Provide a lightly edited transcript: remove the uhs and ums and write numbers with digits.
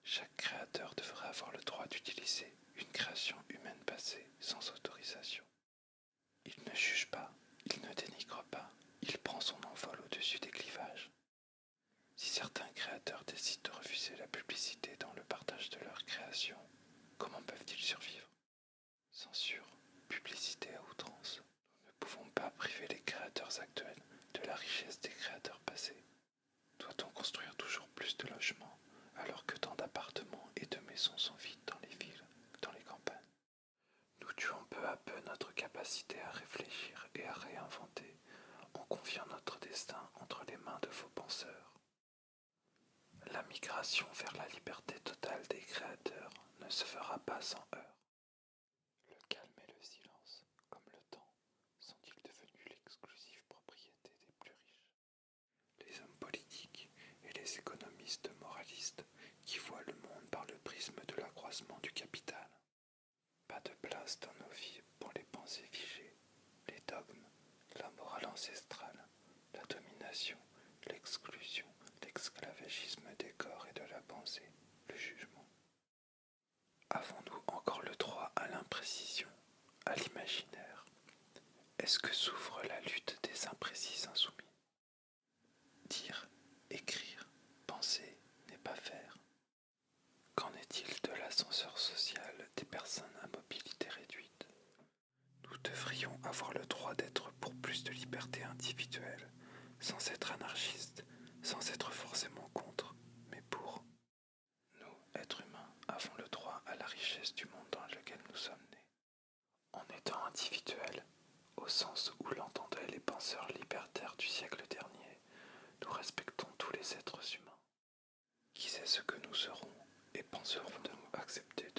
Chaque créateur devrait avoir le droit d'utiliser une création humaine passée sans autorisation. Il ne juge pas, il ne dénigre pas, il prend son envol au-dessus des clivages. Si certains créateurs décident de refuser la publicité dans le partage de leurs créations, comment peuvent-ils survivre? Censure, publicité à outrance. Nous ne pouvons pas priver les créateurs actuels de la richesse des créateurs passés. Doit-on construire toujours plus de logements alors que tant d'appartements et de maisons sont vides dans les villes, dans les campagnes? Nous tuons peu à peu notre capacité à réfléchir et à réinventer en confiant notre destin entre les mains de faux penseurs. La migration vers la liberté totale des créateurs ne se fera pas sans heurts. Le calme et le silence, comme le temps, sont-ils devenus l'exclusive propriété des plus riches? Les hommes politiques et les économistes moralistes qui voient le monde par le prisme de l'accroissement du capital. Pas de place dans nos vies pour les pensées figées, les dogmes, la morale ancestrale, la domination, l'exclusion, l'esclavagisme des corps et de la pensée, le jugement. Avons-nous encore le droit à l'imprécision, à l'imaginaire? Est-ce que s'ouvre la lutte des imprécis insoumis? Dire, écrire, penser n'est pas faire. Qu'en est-il de l'ascenseur social des personnes à mobilité réduite? Nous devrions avoir le droit d'être pour plus de liberté individuelle, sans être anarchistes, sans être forcément contre, mais pour. Nous, êtres humains, avons le droit à la richesse du monde dans lequel nous sommes nés. En étant individuels, au sens où l'entendaient les penseurs libertaires du siècle dernier, nous respectons tous les êtres humains. Qui sait ce que nous serons et penserons de nous accepter